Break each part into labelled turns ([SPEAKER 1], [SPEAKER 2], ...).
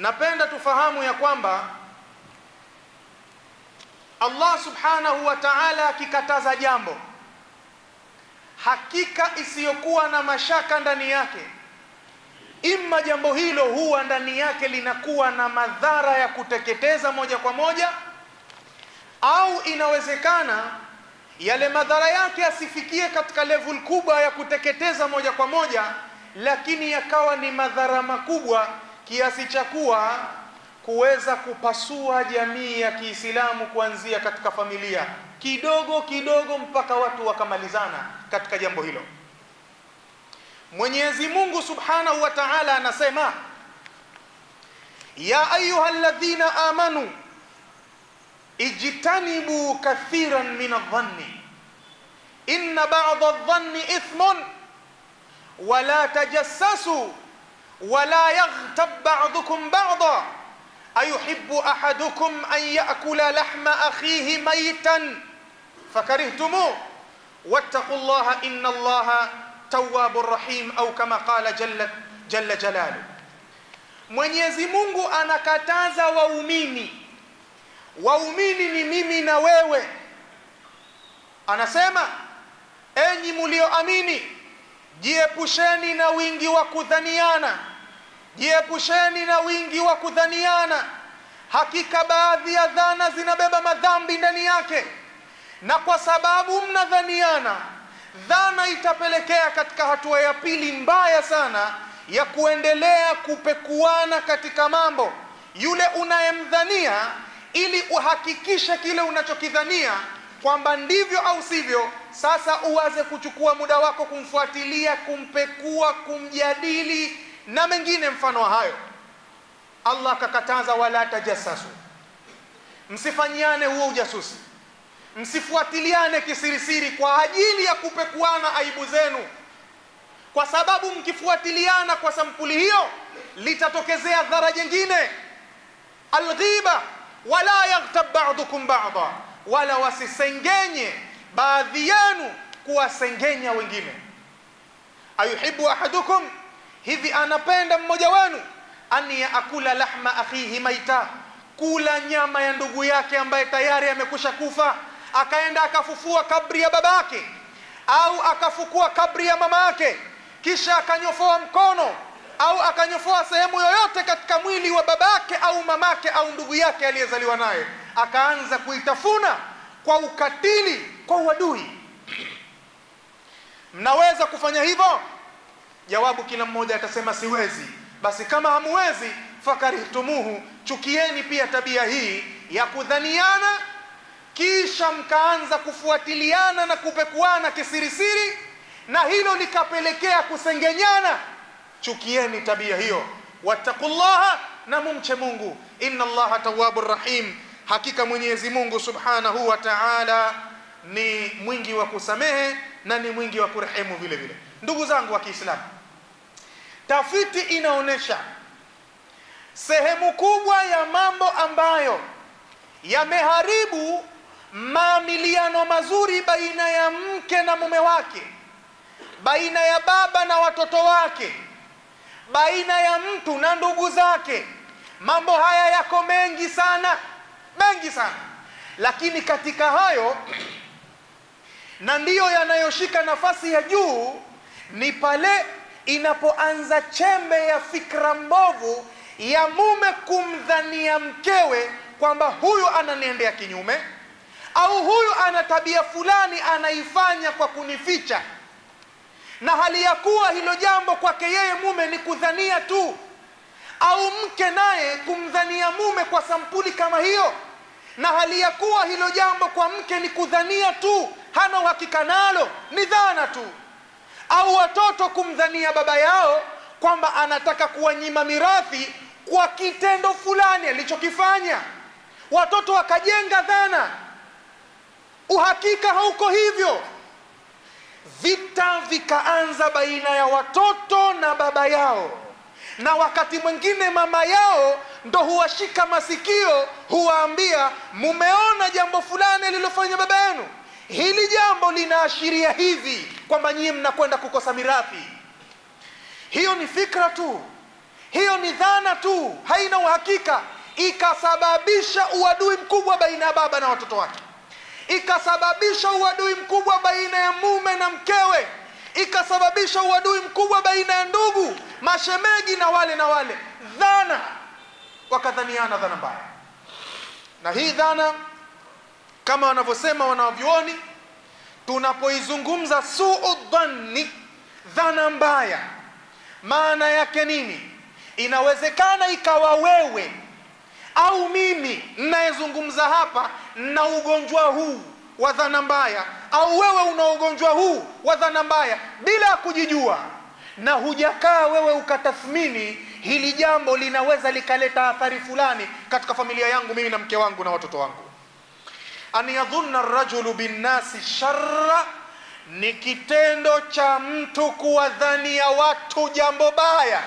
[SPEAKER 1] napenda tufahamu ya kwamba Allah subhanahu wa ta'ala akikataza jambo, hakika isiyokuwa na mashaka ndani yake, imma jambo hilo huwa ndani yake linakuwa na madhara ya kuteketeza moja kwa moja, au inawezekana yale madhara yake asifikie katika level kubwa ya kuteketeza moja kwa moja, lakini yakawa ni madhara makubwa kiasi cha kuweza kupasua jamii ya Kiislamu kuanzia katika familia kidogo kidogo mpaka watu wakamalizana katika jambo hilo. Mwenyezi Mungu Subhanahu wa Ta'ala anasema, ya ayyuhalladhina amanu ijtanibu kathiran min adh-dhanni inna ba'dha adh-dhanni ithmun wa la tajassasu wa la yaghtab ba'dukum ba'dha ayuhibbu ahadukum an ya'kula lahma akhihi maytan fakarihtumuhu wattaqullaha innallaha tawwabur rahim, au kama qala jalla jalaluhu. Mwenyezi Mungu anakataza waumini. Waumini ni mimi na wewe. Anasema, enyi mlioamini, jiepusheni na wingi wa kudhaniana. Jiepusheni na wingi wa kudhaniana. Hakika baadhi ya dhana zinabeba madhambi ndani yake, na kwa sababu mnadhaniana, dhana itapelekea katika hatua ya pili mbaya sana ya kuendelea kupekuana katika mambo. Yule unayemdhania, ili uhakikishe kile unachokidhania kwamba ndivyo au sivyo, sasa uanze kuchukua muda wako kumfuatilia, kumpekua, kumjadili na mengine mfano wa hayo. Allah akakataza, wala tajassasu, msifanyiane huo ujasusi, msifuatiliane kisirisiri kwa ajili ya kupekuana aibu zenu, kwa sababu mkifuatiliana kwa sampuli hiyo litatokezea dhara jingine, alghiba. Wala yaghtab ba'dukum ba'dha, wala wasisengenye baadhi yenu kuwasengenya wengine. Ayuhibbu ahadukum, hivi anapenda mmoja wenu, an yaakula lahma akhihi maita, kula nyama ya ndugu yake ambaye tayari amekusha kufa, akaenda akafufua kabri ya babake au akafukua kabri ya mama yake, kisha akanyofoa mkono au akanyofoa sehemu yoyote katika mwili wa babake au mamake au ndugu yake aliyezaliwa naye, akaanza kuitafuna kwa ukatili, kwa uadui. Mnaweza kufanya hivyo? Jawabu, kila mmoja atasema siwezi. Basi kama hamuwezi, fakarihtumuhu, chukieni pia tabia hii ya kudhaniana, kisha mkaanza kufuatiliana na kupekuana kisirisiri, na hilo likapelekea kusengenyana. Chukieni tabia hiyo. Wattaqullaha, na mumche Mungu. Inna Allaha tawwabur rahim, hakika Mwenyezi Mungu Subhanahu wa Ta'ala ni mwingi wa kusamehe na ni mwingi wa kurehemu vile vile. Ndugu zangu wa Kiislamu, tafiti inaonesha sehemu kubwa ya mambo ambayo yameharibu maamiliano mazuri baina ya mke na mume wake, baina ya baba na watoto wake, baina ya mtu na ndugu zake. Mambo haya yako mengi sana, mengi sana. Lakini katika hayo, na ndiyo yanayoshika nafasi ya juu, ni pale inapoanza chembe ya fikra mbovu ya mume kumdhania mkewe kwamba huyu ananiendea kinyume, au huyu ana tabia fulani anaifanya kwa kunificha, na hali ya kuwa hilo jambo kwake yeye mume ni kudhania tu, au mke naye kumdhania mume kwa sampuli kama hiyo, na hali ya kuwa hilo jambo kwa mke ni kudhania tu, hana uhakika nalo, ni dhana tu. Au watoto kumdhania baba yao kwamba anataka kuwanyima mirathi kwa kitendo fulani alichokifanya, watoto wakajenga dhana, uhakika hauko hivyo. Vita vikaanza baina ya watoto na baba yao, na wakati mwingine mama yao ndo huwashika masikio, huwaambia, mumeona jambo fulani lilofanya baba yenu, hili jambo linaashiria hivi kwamba nyinyi mnakwenda kukosa mirathi. Hiyo ni fikra tu, hiyo ni dhana tu, haina uhakika, ikasababisha uadui mkubwa baina ya baba na watoto wake, ikasababisha uadui mkubwa baina ya mume na mkewe, ikasababisha uadui mkubwa baina ya ndugu, mashemegi na wale dhana, wakadhaniana dhana mbaya. Na hii dhana, kama wanavyosema wanavyuoni, tunapoizungumza suu dhanni, dhana mbaya, maana yake nini? Inawezekana ikawa wewe au mimi ninayezungumza hapa na ugonjwa huu wa dhana mbaya, au wewe una ugonjwa huu wa dhana mbaya bila kujijua, na hujakaa wewe ukatathmini hili jambo linaweza likaleta athari fulani katika familia yangu mimi na mke wangu na watoto wangu. An yadhunna ar-rajulu bin-nasi sharra, ni kitendo cha mtu kuwadhania watu jambo baya,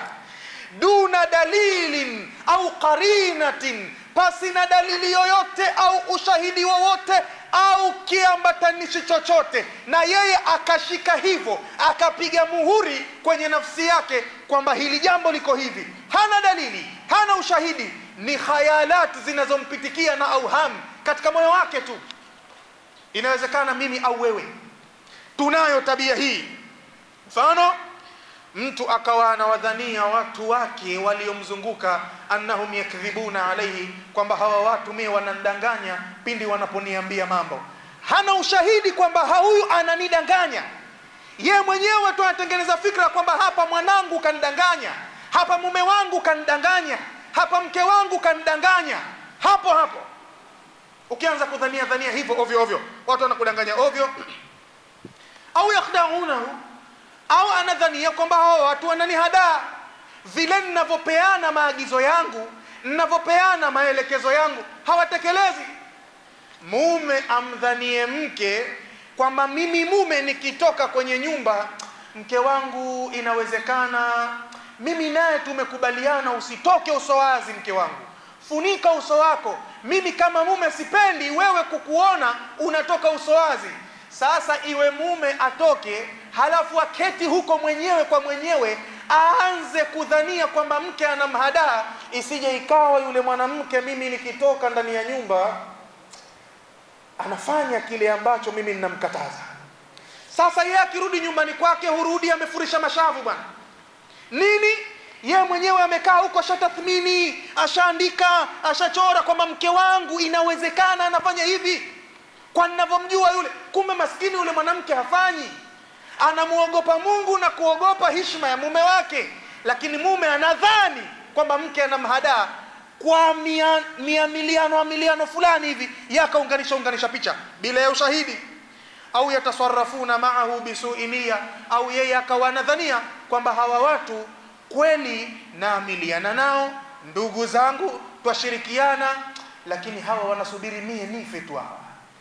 [SPEAKER 1] duna dalilin au qarinatin, pasi na dalili yoyote au ushahidi wowote au kiambatanishi chochote, na yeye akashika hivyo, akapiga muhuri kwenye nafsi yake kwamba hili jambo liko hivi. Hana dalili, hana ushahidi, ni khayalat zinazompitikia na auham katika moyo wake tu. Inawezekana mimi au wewe tunayo tabia hii. Mfano, mtu akawa anawadhania watu wake waliomzunguka annahum yakdhibuna alayhi, kwamba hawa watu mimi wanandanganya pindi wanaponiambia mambo. Hana ushahidi kwamba huyu ananidanganya. Ye mwenyewe tu anatengeneza fikra kwamba hapa mwanangu kanidanganya, hapa mume wangu kanidanganya, hapa mke wangu kanidanganya. Hapo ukianza kudhania hivyo ovyo ovyo, watu wanakudanganya ovyo, au yakhdaunahu, au anadhania kwamba hao watu wananihadaa. Vile ninavyopeana maagizo yangu, ninavyopeana maelekezo yangu, hawatekelezi. Mume amdhanie mke kwamba mimi mume nikitoka kwenye nyumba, mke wangu inawezekana mimi naye tumekubaliana usitoke uso wazi, mke wangu funika uso wako, mimi kama mume sipendi wewe kukuona unatoka uso wazi. Sasa iwe mume atoke, halafu aketi huko mwenyewe kwa mwenyewe, aanze kudhania kwamba mke anamhadaa, isije ikawa yule mwanamke mimi nikitoka ndani ya nyumba anafanya kile ambacho mimi ninamkataza. Sasa yeye akirudi nyumbani kwake, hurudi amefurisha mashavu bwana. Nini? Yeye mwenyewe amekaa huko, ashatathmini, ashaandika, ashachora kwamba mke wangu inawezekana anafanya hivi, kwa ninavyomjua yule. Kumbe maskini yule mwanamke hafanyi, anamuogopa Mungu na kuogopa heshima ya mume wake, lakini mume anadhani kwamba mke anamhadaa kwa miliano fulani hivi, yakaunganisha picha bila ya ushahidi. Au yatasarrafuna ma'ahu bisu'iniya, au yeye akawa anadhania kwamba hawa watu kweli naamiliana nao, ndugu zangu twashirikiana, lakini hawa wanasubiri mie nife tu.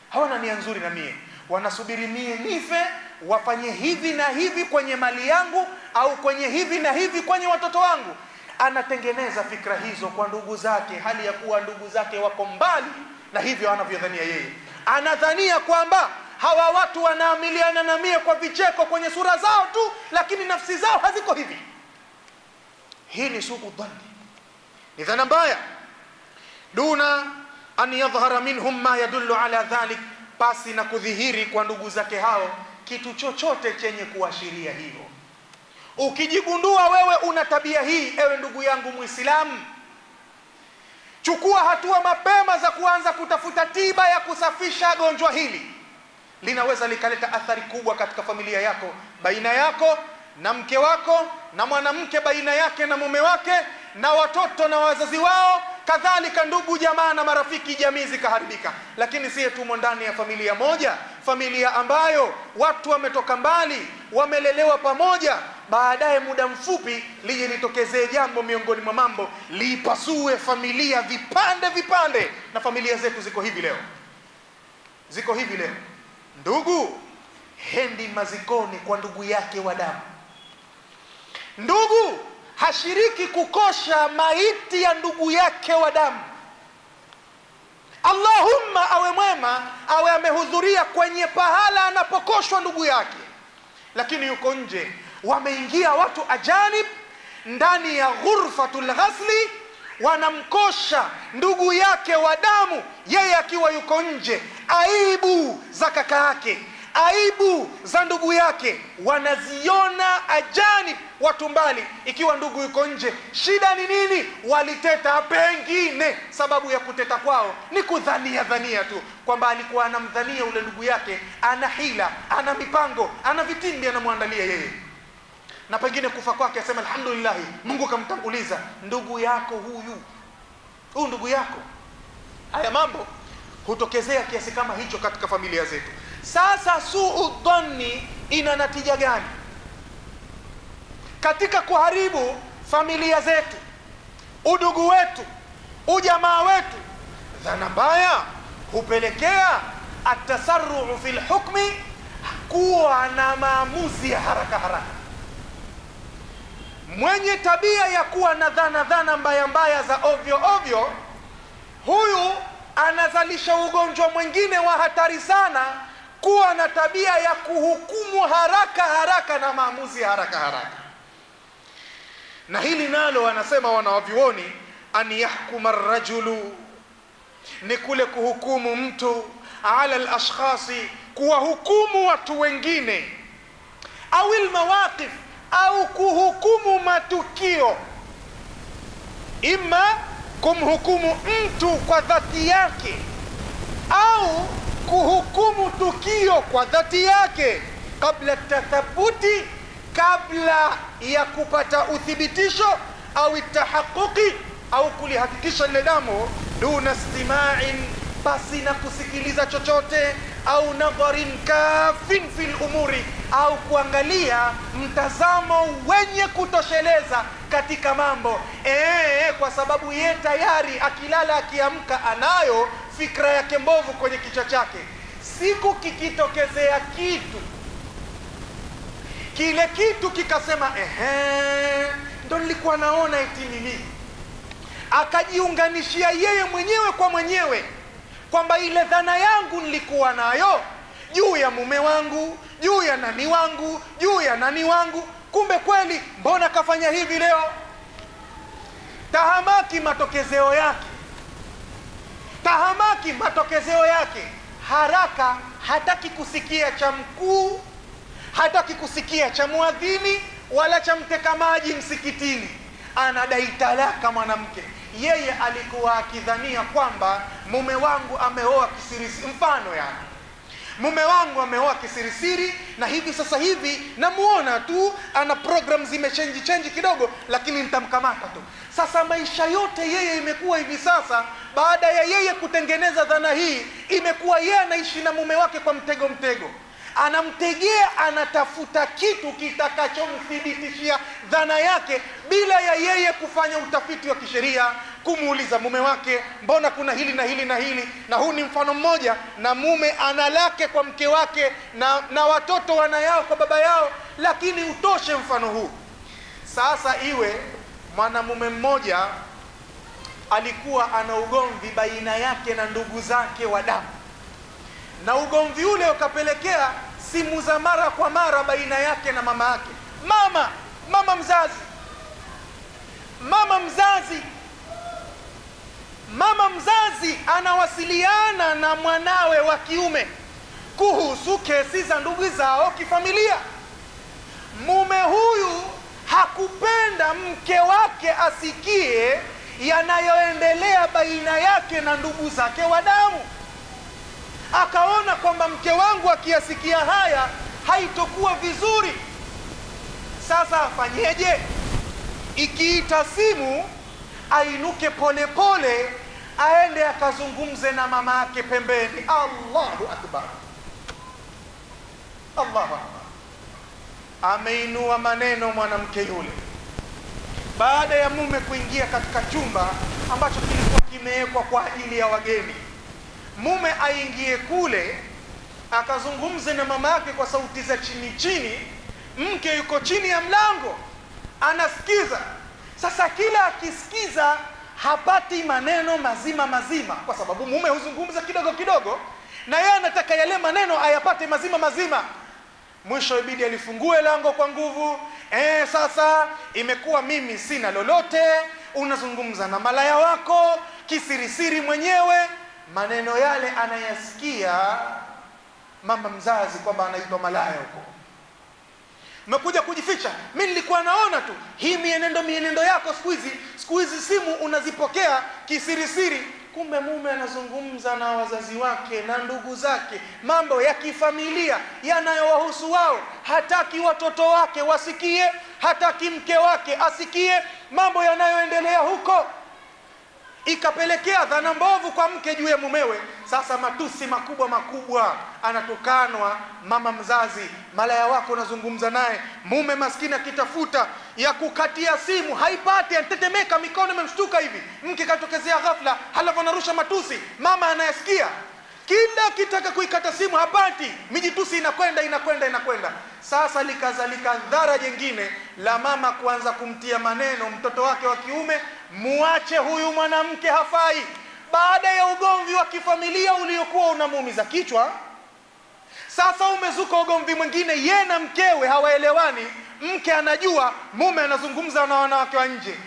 [SPEAKER 1] Hawana nia nzuri na mie, wanasubiri mie nife, wafanye hivi na hivi kwenye mali yangu, au kwenye hivi na hivi kwenye watoto wangu. Anatengeneza fikra hizo kwa ndugu zake, hali ya kuwa ndugu zake wako mbali na hivyo anavyodhania yeye. Anadhania kwamba hawa watu wanaamiliana na mie kwa vicheko kwenye sura zao tu, lakini nafsi zao haziko hivi. Hii ni suu dhanni, ni dhana mbaya. Duna an yadhhara minhum ma yadullu ala dhalik, pasi na kudhihiri kwa ndugu zake hao kitu chochote chenye kuashiria hivyo. Ukijigundua wewe una tabia hii, ewe ndugu yangu Muislamu, chukua hatua mapema za kuanza kutafuta tiba ya kusafisha gonjwa hili. Linaweza likaleta athari kubwa katika familia yako, baina yako na mke wako, na mwanamke baina yake na mume wake, na watoto na wazazi wao, kadhalika ndugu jamaa na marafiki, jamii zikaharibika. Lakini siye tumo ndani ya familia moja, familia ambayo watu wametoka mbali, wamelelewa pamoja, baadaye muda mfupi lije litokezee jambo miongoni mwa mambo liipasue familia vipande. Na familia zetu ziko hivi leo. Ndugu hendi mazikoni kwa ndugu yake wa damu. Ndugu hashiriki kukosha maiti ya ndugu yake wa damu. Allahumma awe mwema, awe amehudhuria kwenye pahala anapokoshwa ndugu yake, lakini yuko nje, wameingia watu ajanib ndani ya ghurfatul ghasli, wanamkosha ndugu yake wa damu yeye akiwa yuko nje. Aibu za kaka yake, aibu za ndugu yake wanaziona ajani watu mbali, ikiwa ndugu yuko nje. Shida ni nini? Waliteta. Pengine sababu ya kuteta kwao ni dhania tu kwamba alikuwa anamdhania ule ndugu yake ana hila, ana mipango, ana vitimbi anamwandalia yeye, na pengine kufa kwake asema alhamdulillah, Mungu kamtanguliza ndugu yako huyu ndugu yako. Haya mambo hutokezea kiasi kama hicho katika familia zetu. Sasa suu dhanni ina natija gani katika kuharibu familia zetu, udugu wetu, ujamaa wetu? Dhana mbaya hupelekea atasarru fil hukmi, kuwa na maamuzi ya haraka haraka. Mwenye tabia ya kuwa na dhana mbaya za ovyo ovyo, huyu anazalisha ugonjwa mwingine wa hatari sana, kuwa na tabia ya kuhukumu haraka haraka na maamuzi haraka haraka. Na hili nalo wanasema wanawavyuoni, an yahkuma ar-rajulu, ni kule kuhukumu mtu ala al-ashkhasi, kuwahukumu watu wengine, au al-mawaqif, au kuhukumu matukio. Ima kumhukumu mtu kwa dhati yake, au kuhukumu tukio kwa dhati yake, kabla tathabuti, kabla ya kupata uthibitisho, au tahaquqi, au kulihakikisha lile jambo, duna istima'in, basi na kusikiliza chochote, au nadharin kafin fil umuri, au kuangalia mtazamo wenye kutosheleza katika mambo. Kwa sababu ye tayari akilala akiamka anayo fikra yake mbovu kwenye kichwa chake. Siku kikitokezea kitu, kile kitu kikasema ndo nilikuwa naona eti mimi, akajiunganishia yeye mwenyewe kwa mwenyewe kwamba ile dhana yangu nilikuwa nayo juu ya mume wangu, juu ya nani wangu, juu ya nani wangu, kumbe kweli mbona kafanya hivi leo. Tahamaki matokezeo yake, haraka hataki kusikia cha mkuu, hataki kusikia cha muadhini wala cha mteka maji msikitini, anadai talaka mwanamke. Yeye alikuwa akidhania kwamba mume wangu ameoa kisirisiri, mfano yani mume wangu ameoa kisirisiri, na hivi sasa hivi namuona tu ana program zimechange kidogo, lakini nitamkamata tu. Sasa maisha yote yeye imekuwa hivi sasa, baada ya yeye kutengeneza dhana hii, imekuwa yeye anaishi na mume wake kwa mtego. Anamtegea, anatafuta kitu kitakachomthibitishia dhana yake, bila ya yeye kufanya utafiti wa kisheria, kumuuliza mume wake, mbona kuna hili na hili na hili. Na huu ni mfano mmoja, na mume analake kwa mke wake, na watoto wanayao kwa baba yao, lakini utoshe mfano huu. Sasa iwe mwanamume mmoja alikuwa ana ugomvi baina yake na ndugu zake wa damu, na ugomvi ule ukapelekea simu za mara kwa mara baina yake na mama yake. Mama mzazi anawasiliana na mwanawe wa kiume kuhusu kesi za ndugu zao kifamilia. Mume huyu hakupenda mke wake asikie yanayoendelea baina yake na ndugu zake wa damu. Akaona kwamba mke wangu akiyasikia haya haitokuwa vizuri. Sasa afanyeje? Ikiita simu ainuke pole aende akazungumze na mama yake pembeni. Allahu akbar, Allahu akbar. Ameinua maneno mwanamke yule, baada ya mume kuingia katika chumba ambacho kilikuwa kimewekwa kwa ajili ya wageni. Mume aingie kule akazungumze na mama yake kwa sauti za chini. Mke yuko chini ya mlango anasikiza. Sasa kila akisikiza hapati maneno mazima, kwa sababu mume huzungumza kidogo, na yeye anataka yale maneno ayapate mazima. Mwisho ibidi alifungue lango kwa nguvu. Sasa imekuwa mimi sina lolote, unazungumza na malaya wako kisirisiri mwenyewe. Maneno yale anayasikia mama mzazi kwamba anaitwa malaya huko. Umekuja kujificha. Mimi nilikuwa naona tu hii mienendo yako siku hizi simu unazipokea kisirisiri. Kumbe mume anazungumza na wazazi wake na ndugu zake mambo ya kifamilia yanayowahusu wao. Hataki watoto wake wasikie, hataki mke wake asikie mambo yanayoendelea huko. Ikapelekea dhana mbovu kwa mke juu ya mumewe. Sasa matusi makubwa anatukanwa mama mzazi. Malaya wako unazungumza naye, mume maskini akitafuta ya kukatia simu haipati, anatetemeka, mikono imemshtuka hivi. Mke katokezea ghafla, halafu anarusha matusi, mama anayasikia. Kila kitaka kuikata simu hapati, mijitusi inakwenda. Sasa likazalika dhara jingine la mama kuanza kumtia maneno mtoto wake wa kiume, muache huyu mwanamke hafai. Baada ya ugomvi wa kifamilia uliokuwa unamuumiza kichwa, sasa umezuka ugomvi mwingine, yeye na mkewe hawaelewani. Mke anajua mume anazungumza na wanawake wa nje.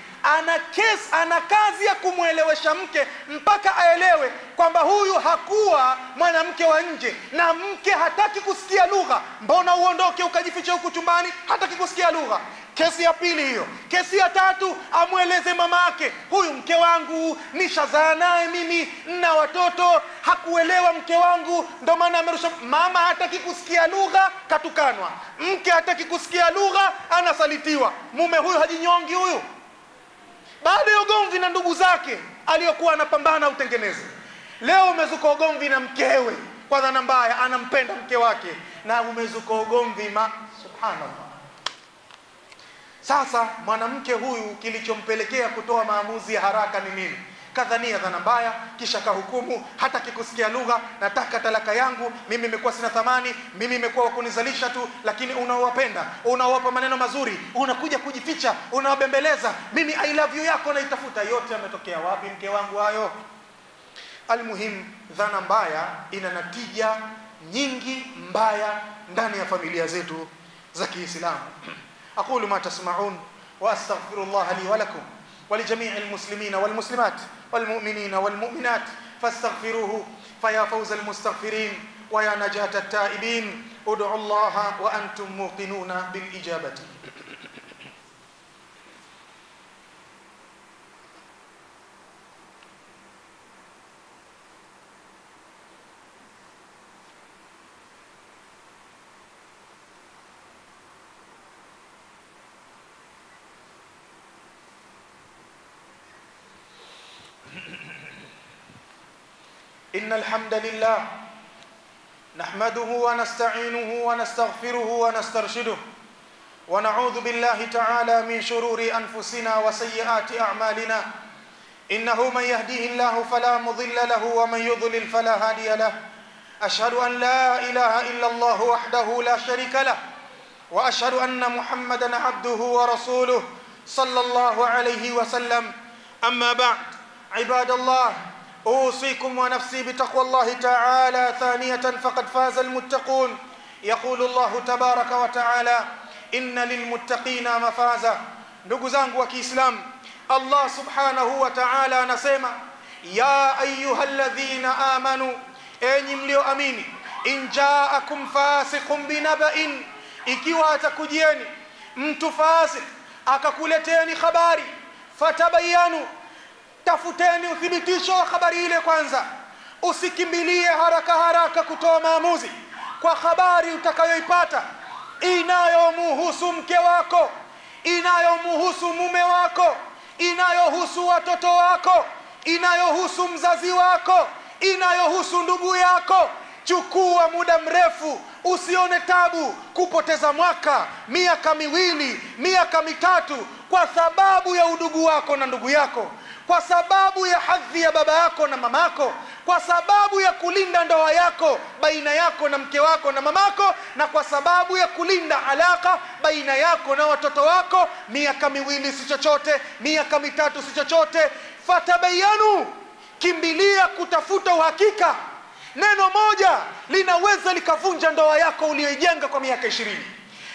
[SPEAKER 1] Ana kazi ya kumwelewesha mke mpaka aelewe kwamba huyu hakuwa mwanamke wa nje, na mke hataki kusikia lugha. Mbona uondoke ukajificha huku chumbani? Hataki kusikia lugha. Kesi ya pili hiyo. Kesi ya tatu, amweleze mama yake, huyu mke wangu nishazaa naye mimi na watoto, hakuelewa mke wangu ndio maana amerusha. Mama hataki kusikia lugha, katukanwa. Mke hataki kusikia lugha, anasalitiwa. Mume huyu hajinyongi huyu. Baada ya ugomvi na ndugu zake aliyokuwa anapambana utengeneze, leo umezuka ugomvi na mkewe kwa dhana mbaya, anampenda mke wake, na umezuka ugomvi subhanallah. Sasa mwanamke huyu kilichompelekea kutoa maamuzi ya haraka ni nini? Kadhania dhana mbaya, kisha kahukumu, hataki kusikia lugha, nataka talaka yangu, mimi nimekuwa sina thamani, mimi nimekuwa wakunizalisha tu. Lakini unawapenda, unawapa maneno mazuri, unakuja kujificha, unawabembeleza, mimi I love you yako naitafuta. Yote yametokea wapi mke wangu hayo? Almuhim, dhana mbaya ina natija nyingi mbaya ndani ya familia zetu za Kiislamu. أقول ما تسمعون وأستغفر الله لي ولكم ولجميع المسلمين والمسلمات والمؤمنين والمؤمنات فاستغفروه فيا فوز المستغفرين ويا نجاة التائبين. ادعوا الله وأنتم موقنون بالإجابة. إن الحمد لله نحمده ونستعينه ونستغفره ونسترشده ونعوذ بالله تعالى من شرور أنفسنا وسيئات أعمالنا. إنه من يهديه الله فلا مضل له ومن يضلل فلا هادي له. أشهد أن لا إله إلا الله وحده لا شريك له، وأشهد أن محمدا عبده ورسوله صلى الله عليه وسلم. أما بعد، عباد الله، أوصيكم ونفسي بتقوى الله تعالى ثانية فقد فاز المتقون. يقول الله تبارك وتعالى: إن للمتقين مفازا. ndugu zangu wa Kiislamu, Allah subhanahu wa ta'ala anasema, ya ayyuhalladhina amanu, enyi mlioamini, in ja'akum fasiqun binaba'in, ikiwa atakujieni mtu fasik akakuleteni habari, fatabayanu, tafuteni uthibitisho wa habari ile kwanza. Usikimbilie haraka kutoa maamuzi kwa habari utakayoipata inayomuhusu mke wako, inayomuhusu mume wako, inayohusu watoto wako, inayohusu mzazi wako, inayohusu ndugu yako. Chukua muda mrefu, usione tabu kupoteza mwaka, miaka miwili, miaka mitatu kwa sababu ya udugu wako na ndugu yako, kwa sababu ya hadhi ya baba yako na mamako, kwa sababu ya kulinda ndoa yako baina yako na mke wako na mamako, na kwa sababu ya kulinda alaka baina yako na watoto wako. Miaka miwili si chochote, miaka mitatu si chochote. Fatabayanu, kimbilia kutafuta uhakika. Neno moja linaweza likavunja ndoa yako uliyoijenga kwa miaka 20.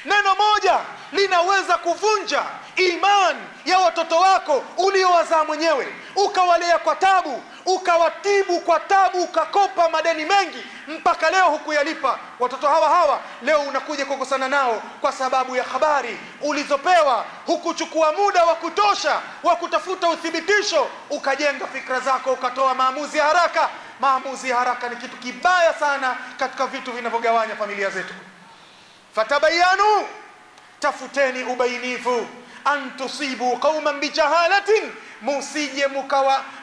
[SPEAKER 1] Neno moja linaweza kuvunja imani ya watoto wako uliowazaa mwenyewe, ukawalea kwa tabu, ukawatibu kwa tabu, ukakopa madeni mengi mpaka leo hukuyalipa. Watoto hawa leo unakuja kukosana nao kwa sababu ya habari ulizopewa. Hukuchukua muda wa kutosha wa kutafuta uthibitisho, ukajenga fikra zako, ukatoa maamuzi ya haraka. Maamuzi ya haraka ni kitu kibaya sana katika vitu vinavyogawanya familia zetu. Fatabayanu, tafuteni ubainifu, antusibu qauman bijahalatin, musije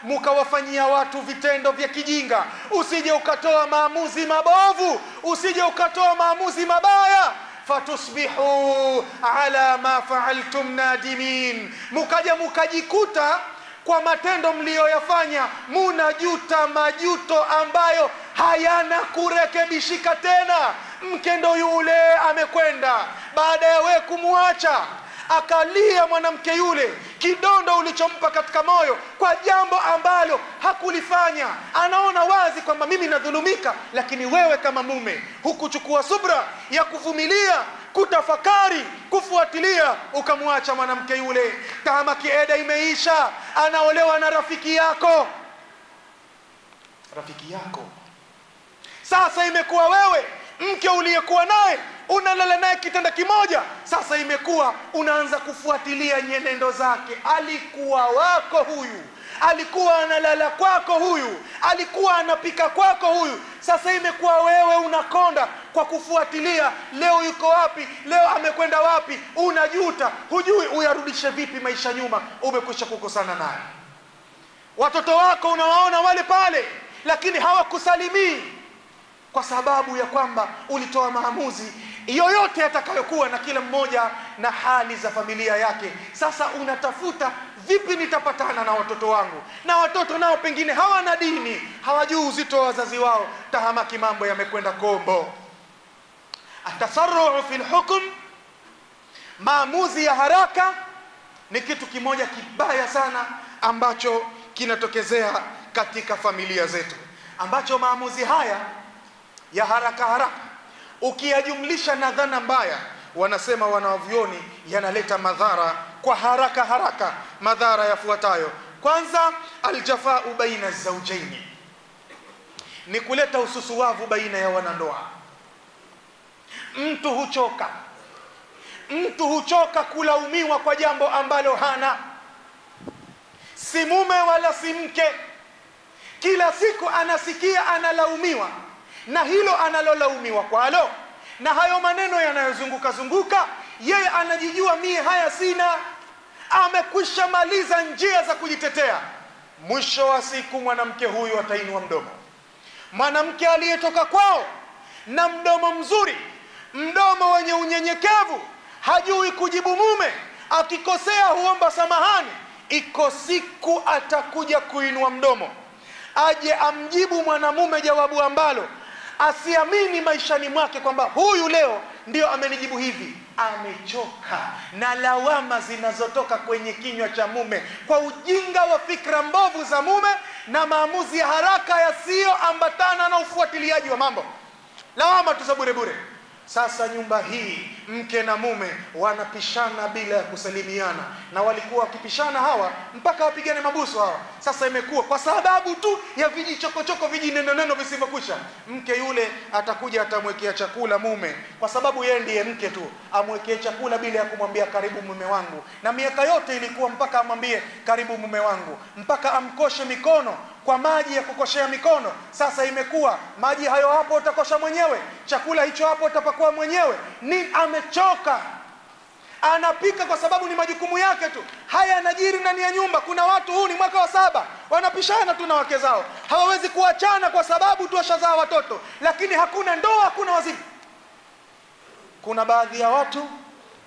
[SPEAKER 1] mukawafanyia watu vitendo vya kijinga. Usije ukatoa maamuzi mabovu, usije ukatoa maamuzi mabaya. Fatusbihu ala ma fa'altum nadimin, mukajikuta kwa matendo mlioyafanya munajuta majuto ambayo hayana kurekebishika tena. Mke ndo yule amekwenda, baada ya wewe kumwacha akalia mwanamke yule, kidondo ulichompa katika moyo kwa jambo ambalo hakulifanya. Anaona wazi kwamba mimi nadhulumika, lakini wewe kama mume hukuchukua subra ya kuvumilia, kutafakari, kufuatilia, ukamwacha mwanamke yule. Kama kieda imeisha, anaolewa na rafiki yako. Sasa imekuwa wewe mke uliyekuwa naye unalala naye kitanda kimoja, sasa imekuwa unaanza kufuatilia nyenendo zake. Alikuwa wako huyu, alikuwa analala kwako huyu, alikuwa anapika kwako huyu. Sasa imekuwa wewe unakonda kwa kufuatilia, leo yuko wapi, leo amekwenda wapi. Unajuta, hujui uyarudishe vipi maisha nyuma. Umekwisha kukosana naye. Watoto wako unawaona wale pale, lakini hawakusalimii kwa sababu ya kwamba ulitoa maamuzi yoyote yatakayokuwa, na kila mmoja na hali za familia yake. Sasa unatafuta vipi nitapatana na watoto wangu, na watoto nao pengine hawana dini, hawajui uzito wa wazazi wao. Tahamaki, mambo yamekwenda kombo. Atasarru fil hukm, maamuzi ya haraka ni kitu kimoja kibaya sana ambacho kinatokezea katika familia zetu, ambacho maamuzi haya ya haraka ukiyajumlisha na dhana mbaya, wanasema wanavyuoni, yanaleta madhara kwa haraka. Madhara yafuatayo: kwanza, aljafau baina zawjaini, ni kuleta ususuwavu baina ya wanandoa. Mtu huchoka kulaumiwa kwa jambo ambalo hana, si mume wala si mke. Kila siku anasikia analaumiwa na hilo analolaumiwa kwalo, na hayo maneno yanayozunguka, yeye anajijua mie haya sina. Amekwisha maliza njia za kujitetea. Mwisho wa siku mwanamke huyu atainua mdomo. Mwanamke aliyetoka kwao na mdomo mzuri, mdomo wenye unyenyekevu, hajui kujibu mume, akikosea huomba samahani. Iko siku atakuja kuinua mdomo, aje amjibu mwanamume jawabu ambalo asiamini maishani mwake kwamba huyu leo ndio amenijibu hivi. Amechoka na lawama zinazotoka kwenye kinywa cha mume kwa ujinga wa fikra mbovu za mume na maamuzi ya haraka yasiyoambatana na ufuatiliaji wa mambo. Lawama tu za bure. Sasa nyumba hii mke na mume wanapishana bila ya kusalimiana, na walikuwa wakipishana hawa mpaka wapigane mabusu hawa. Sasa imekuwa kwa sababu tu ya vijichokochoko, vijineno visivyokwisha. Mke yule atakuja atamwekea chakula mume, kwa sababu yeye ndiye mke tu, amwekee chakula bila ya kumwambia karibu mume wangu. Na miaka yote ilikuwa mpaka amwambie karibu mume wangu, mpaka amkoshe mikono kwa maji ya kukoshea mikono. Sasa imekuwa maji hayo hapo utakosha mwenyewe, chakula hicho hapo utapakua mwenyewe. Ni amechoka, anapika kwa sababu ni majukumu yake tu. Haya yanajiri ndani ya nyumba. Kuna watu, huu ni mwaka wa 7, wanapishana tu na wake zao, hawawezi kuachana kwa sababu tu washazaa watoto, lakini hakuna ndoa, hakuna wazimu. Kuna baadhi ya watu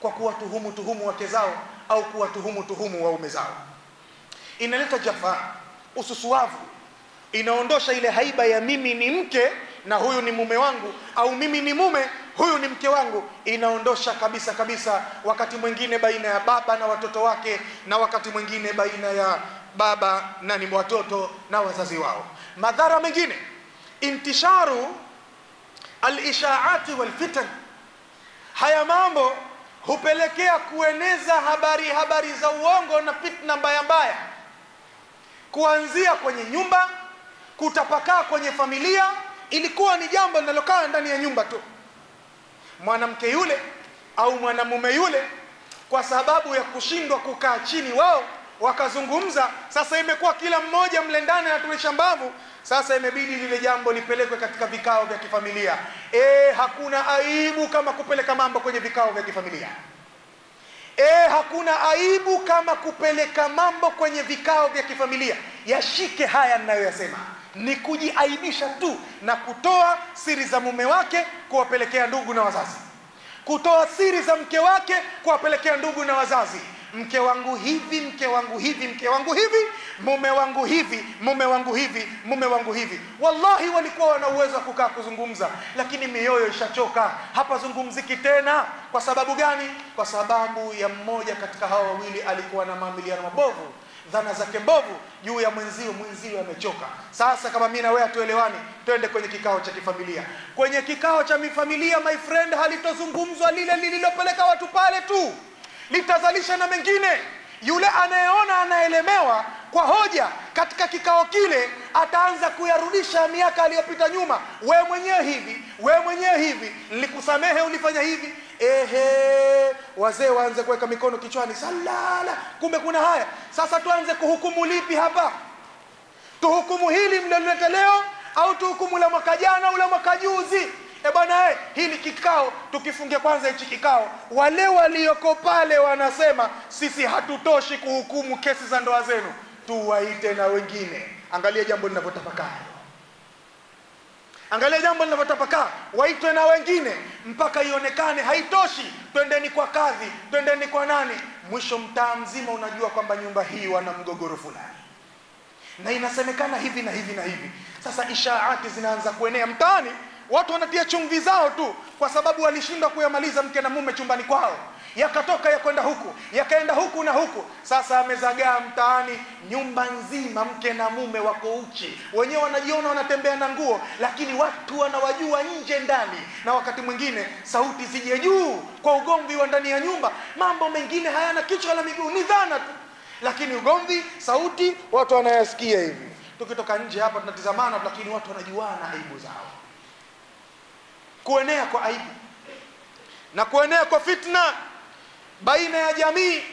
[SPEAKER 1] kwa kuwatuhumu wake zao au kuwatuhumu waume zao, inaleta jafaa, ususuwavu, inaondosha ile haiba ya mimi ni mke na huyu ni mume wangu, au mimi ni mume huyu ni mke wangu. Inaondosha kabisa. Wakati mwingine baina ya baba na watoto wake, na wakati mwingine baina ya baba na ni watoto na wazazi wao. Madhara mengine intisharu al-ishaa'ati wal-fitan, haya mambo hupelekea kueneza habari za uongo na fitna mbaya mbaya, kuanzia kwenye nyumba, kutapakaa kwenye familia. Ilikuwa ni jambo linalokaa ndani ya nyumba tu. Mwanamke yule au mwanamume yule, kwa sababu ya kushindwa kukaa chini wao wakazungumza, sasa imekuwa kila mmoja mle ndani anatumisha mbavu. Sasa imebidi lile jambo lipelekwe katika vikao vya kifamilia. Hakuna aibu kama kupeleka mambo kwenye vikao vya kifamilia. Hakuna aibu kama kupeleka mambo kwenye vikao vya kifamilia. Yashike haya ninayoyasema, ni kujiaibisha tu na kutoa siri za mume wake kuwapelekea ndugu na wazazi, kutoa siri za mke wake kuwapelekea ndugu na wazazi. Mke wangu hivi, mke wangu hivi, mke wangu hivi, mume wangu hivi, mume wangu hivi, mume wangu hivi. Wallahi walikuwa wana uwezo wa kukaa kuzungumza, lakini mioyo ishachoka, hapa zungumziki tena. Kwa sababu gani? Kwa sababu ya mmoja katika hawa wawili alikuwa na maamiliano mabovu, dhana zake mbovu juu ya mwenzio amechoka. Sasa kama mimi na wewe hatuelewani, twende kwenye kikao cha kifamilia. Kwenye kikao cha familia, my friend, halitozungumzwa lile lililopeleka watu pale tu, litazalisha na mengine. Yule anayeona anaelemewa kwa hoja katika kikao kile ataanza kuyarudisha miaka aliyopita nyuma. Wewe mwenyewe hivi, wewe mwenyewe hivi, nilikusamehe ulifanya hivi. Wazee waanze kuweka mikono kichwani, salala, kumbe kuna haya. Sasa tuanze kuhukumu lipi hapa? Tuhukumu hili mliloleta leo au tuhukumu la mwaka jana au la mwaka juzi? Bwana, hili kikao tukifungia kwanza hichi kikao. Wale walioko pale wanasema sisi hatutoshi kuhukumu kesi za ndoa zenu, tuwaite na wengine. Angalia jambo linavyotapakaa, angalia jambo linavyotapakaa. Waitwe na wengine mpaka ionekane haitoshi, twendeni kwa kadhi, twendeni kwa nani. Mwisho mtaa mzima unajua kwamba nyumba hii wana mgogoro fulani, na inasemekana hivi na hivi na hivi. Sasa ishaati zinaanza kuenea mtaani. Watu wanatia chumvi zao tu kwa sababu walishindwa kuyamaliza mke na mume chumbani kwao, yakatoka yakwenda huku, yakaenda huku na huku. Sasa amezagaa mtaani, nyumba nzima mke na mume wako uchi, wenyewe wanajiona wanatembea na nguo, lakini watu wanawajua nje ndani. Na wakati mwingine sauti zije juu kwa ugomvi wa ndani ya nyumba. Mambo mengine hayana kichwa wala miguu, ni dhana tu, lakini ugomvi, sauti, watu wanayasikia hivi. Tukitoka nje hapa tunatizamana, lakini watu wanajuana aibu zao. Kuenea kwa aibu na kuenea kwa fitna baina ya jamii.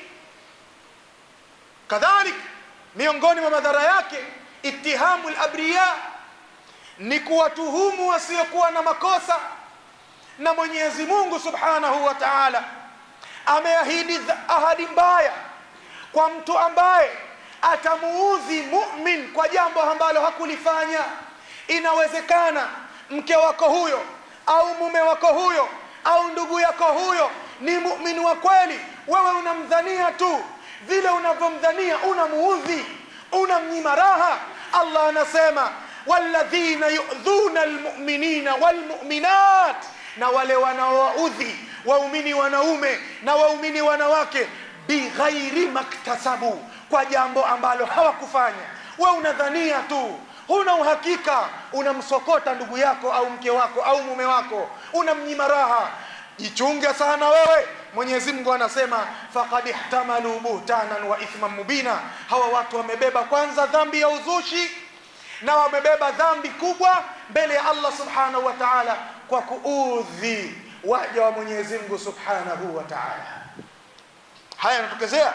[SPEAKER 1] Kadhalik, miongoni mwa madhara yake, ittihamul abriya, ni kuwatuhumu wasiokuwa na makosa. Na Mwenyezi Mungu Subhanahu wa Ta'ala ameahidi ahadi mbaya kwa mtu ambaye atamuudhi mu'min kwa jambo ambalo hakulifanya. Inawezekana mke wako huyo au mume wako huyo au ndugu yako huyo ni muumini wa kweli, wewe unamdhania tu. Vile unavyomdhania unamuudhi, unamnyima raha. Allah anasema walladhina yu'dhuna almu'minina walmu'minat, na wale wanaowaudhi waumini wanaume na waumini wanawake, bighairi maktasabu, kwa jambo ambalo hawakufanya. Wewe unadhania tu, huna uhakika, unamsokota ndugu yako au mke wako au mume wako, unamnyima raha. Jichunge sana wewe. Mwenyezi Mungu anasema faqad ihtamalu buhtanan wa ithman mubina. Hawa watu wamebeba kwanza dhambi ya uzushi na wamebeba dhambi kubwa mbele ya Allah Subhanahu wa Ta'ala kwa kuudhi waja wa Mwenyezi Mungu Subhanahu wa Ta'ala. Haya yanatokezea,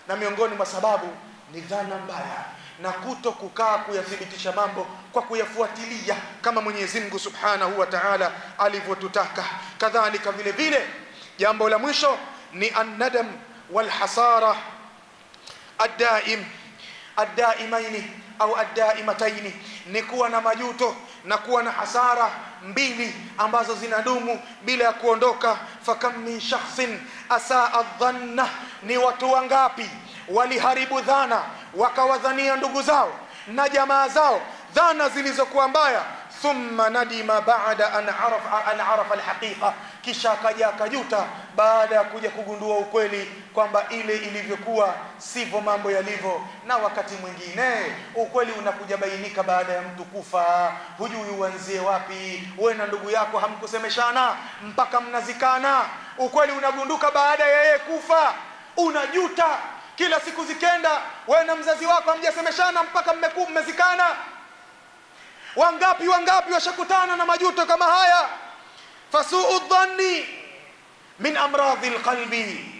[SPEAKER 1] na miongoni mwa sababu ni dhana mbaya na kuto kukaa kuyathibitisha mambo kwa kuyafuatilia kama Mwenyezi Mungu Subhanahu wa Ta'ala alivyotutaka. Kadhalika vile vile, jambo la mwisho ni an-nadam wal hasara ad-daimaini au ad-daimataini, ni kuwa na majuto na kuwa na hasara mbili ambazo zinadumu bila ya kuondoka. Fakam min shakhsin asaa adh-dhanna, ni watu wangapi waliharibu dhana, wakawadhania ndugu zao na jamaa zao dhana zilizokuwa mbaya. Thumma nadima ba'da an arafa alhaqiqa, kisha akaja akajuta baada ya kuja kugundua ukweli kwamba ile ilivyokuwa sivyo mambo yalivyo. Na wakati mwingine ukweli unakuja bainika baada ya mtu kufa, hujui uanzie wapi. Wewe na ndugu yako hamkusemeshana mpaka mnazikana, ukweli unagunduka baada ya yeye kufa, unajuta. Kila siku zikenda, wewe na mzazi wako hamjasemeshana mpaka mmezikana. Wangapi washakutana na majuto kama haya? Fasuu dhanni min amradhi alqalbi,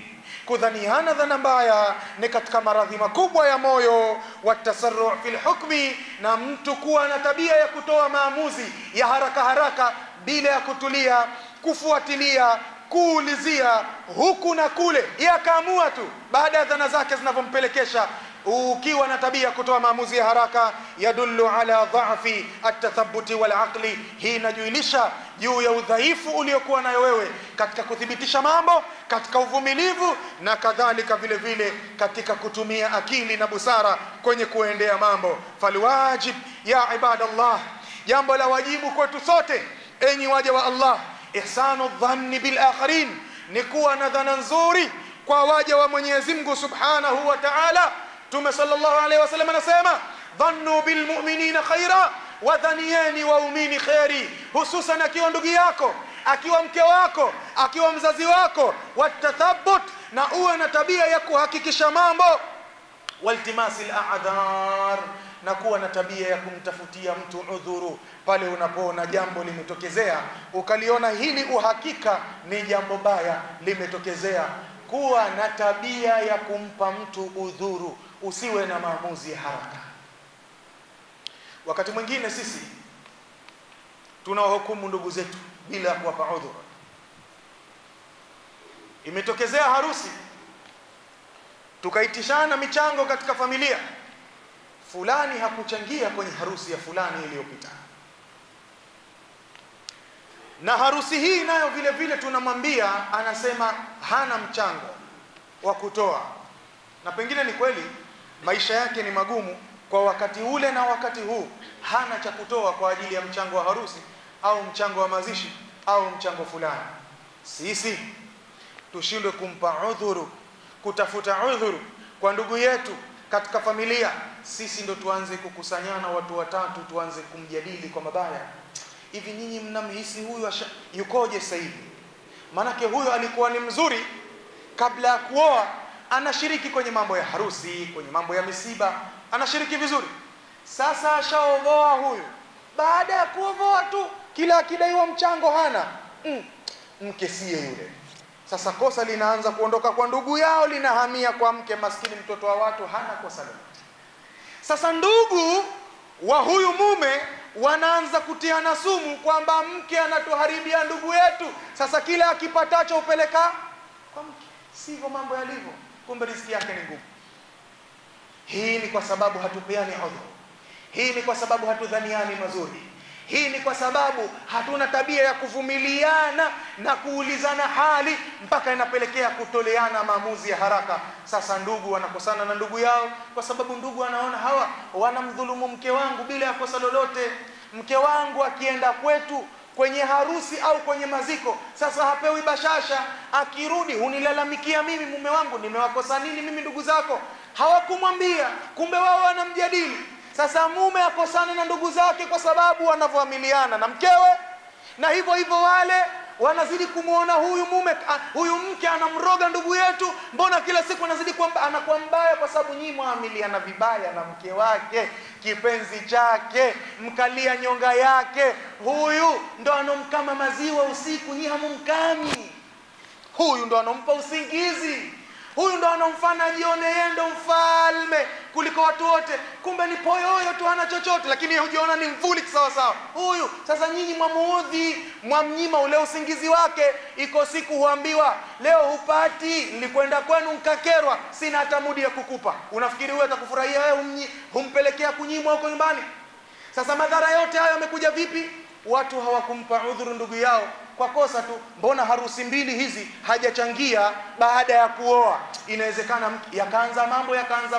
[SPEAKER 1] kudhaniana dhana mbaya ni katika maradhi makubwa ya moyo. Watasarru fil hukmi, na mtu kuwa na tabia ya kutoa maamuzi ya haraka bila ya kutulia, kufuatilia, kuulizia huku na kule, yakaamua tu baada ya dhana zake zinavyompelekesha. Ukiwa na tabia kutoa maamuzi ya haraka, yadullu ala dha'fi at-tathabbuti wal aqli, hii inajulisha juu ya udhaifu uliokuwa nayo wewe katika kuthibitisha mambo, katika uvumilivu, na kadhalika vile vile katika kutumia akili na busara kwenye kuendea mambo. Falwajib ya ibadallah, jambo la wajibu kwetu sote enyi waja wa Allah, ihsanu dhanni bil akharin, ni kuwa na dhana nzuri kwa waja wa Mwenyezi Mungu Subhanahu wa Ta'ala. Mtume sallallahu alaihi wasallam anasema, dhannu bil mu'minina khaira, wa dhanieni waumini khairi, hususan akiwa ndugu yako, akiwa mke wako, akiwa mzazi wako. Watathabbut, na uwe na tabia ya kuhakikisha mambo. Waltimasil a'dhar, na kuwa na tabia ya kumtafutia mtu udhuru pale unapoona jambo limetokezea ukaliona hili uhakika ni jambo baya limetokezea. Kuwa na tabia ya kumpa mtu udhuru, usiwe na maamuzi haraka. Wakati mwingine sisi tunawahukumu ndugu zetu bila kuwapa udhuru. Imetokezea harusi, tukaitishana michango katika familia, fulani hakuchangia kwenye harusi ya fulani iliyopita, na harusi hii nayo vile vile tunamwambia, anasema hana mchango wa kutoa, na pengine ni kweli maisha yake ni magumu kwa wakati ule na wakati huu, hana cha kutoa kwa ajili ya mchango wa harusi au mchango wa mazishi au mchango fulani. Sisi tushindwe kumpa udhuru, kutafuta udhuru kwa ndugu yetu katika familia? Sisi ndo tuanze kukusanyana watu watatu, tuanze kumjadili kwa mabaya. Hivi nyinyi mnamhisi huyu yukoje sasa hivi? Manake huyu alikuwa ni mzuri kabla ya kuoa, anashiriki kwenye mambo ya harusi, kwenye mambo ya misiba, anashiriki vizuri. Sasa ashaoa huyu, baada ya kuoa tu kila akidaiwa mchango hana. Mke siye yule. Sasa kosa linaanza kuondoka kwa ndugu yao, linahamia kwa mke maskini, mtoto wa watu, hana kosa lolote. Sasa ndugu wa huyu mume wanaanza kutiana sumu kwamba mke anatuharibia ndugu yetu. Sasa kila akipatacho upeleka kwa mke. Sivyo mambo yalivyo, kumbe riziki yake ni ngumu. Hii ni kwa sababu hatupeani udhuru. Hii ni kwa sababu hatudhaniani mazuri. Hii ni kwa sababu hatuna tabia ya kuvumiliana na kuulizana hali mpaka inapelekea kutoleana maamuzi ya haraka. Sasa ndugu wanakosana na ndugu yao kwa sababu ndugu anaona hawa wanamdhulumu mke wangu bila ya kosa lolote. Mke wangu akienda kwetu kwenye harusi au kwenye maziko, sasa hapewi bashasha, akirudi hunilalamikia mimi, mume wangu nimewakosa nini mimi? Ndugu zako hawakumwambia, kumbe wao wanamjadili. Sasa mume akosana na ndugu zake kwa sababu wanavyoamiliana na mkewe, na hivyo hivyo wale wanazidi kumuona huyu mume, huyu mke anamroga ndugu yetu, mbona kila siku anazidi anakuwa mbaya? Kwa sababu nyinyi muamiliana vibaya na mke wake, kipenzi chake, mkalia nyonga yake. Huyu ndo anomkama maziwa usiku, nyinyi hamumkami. Huyu ndo anompa usingizi, huyu ndo anomfanya jione yeye ndo mfalme kuliko watu wote, kumbe ni poyoyo tu, hana chochote, lakini hujiona ni mvuli sawa sawa huyu. Sasa nyinyi mwamuudhi, mwamnyima ule usingizi wake. Iko siku huambiwa, leo hupati, nilikwenda kwenu nikakerwa, sina hata mudi ya kukupa. Unafikiri wewe atakufurahia wewe humpelekea kunyimwa huko nyumbani? Sasa madhara yote hayo yamekuja vipi? Watu hawakumpa udhuru ndugu yao kwa kosa tu. Mbona harusi mbili hizi hajachangia baada ya kuoa? Inawezekana yakaanza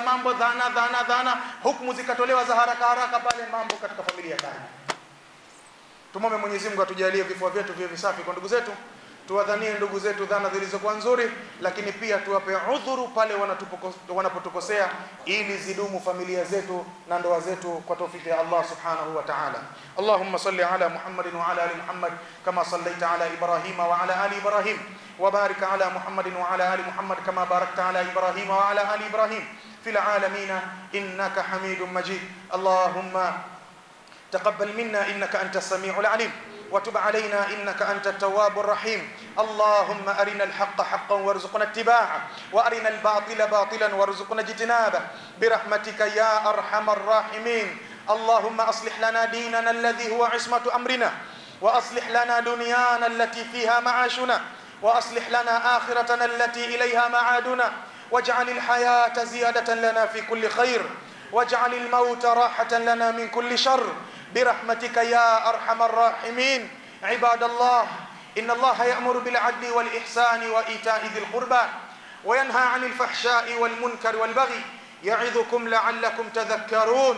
[SPEAKER 1] mambo dhana, hukumu zikatolewa za haraka pale, mambo katika familia kali. Tumombe Mwenyezi Mungu atujalie vifua vyetu viwe visafi kwa ndugu zetu, tuwadhanie ndugu zetu dhana zilizokuwa nzuri, lakini pia tuwape udhuru pale wanapotukosea, ili zidumu familia zetu na ndoa zetu kwa tawfiki ya Allah subhanahu wa ta'ala. Allahumma salli ala Muhammadin wa ala ali Muhammad kama sallaita ala Ibrahim wa ala ali Ibrahim, wa barik ala Muhammadin wa ala ali Muhammad kama barakta ala Ibrahim wa ala ali Ibrahim fil alamin innaka Hamidum Majid. Allahumma تقبل منا إنك أنت السميع العليم وتب علينا إنك أنت التواب الرحيم. اللهم أرنا الحق حقا وارزقنا اتباعه، وأرنا الباطل باطلا وارزقنا اجتنابه برحمتك يا أرحم الراحمين. اللهم أصلح لنا ديننا الذي هو عصمة أمرنا، وأصلح لنا دنيانا التي فيها معاشنا، وأصلح لنا آخرتنا التي إليها معادنا، واجعل الحياة زيادة لنا في كل خير، واجعل الموت راحة لنا من كل شر برحمتك يا أرحم الراحمين. عباد الله، إن الله يأمر بالعدل والإحسان وإيتاء ذي القربى وينهى عن الفحشاء والمنكر والبغي يعظكم لعلكم تذكرون.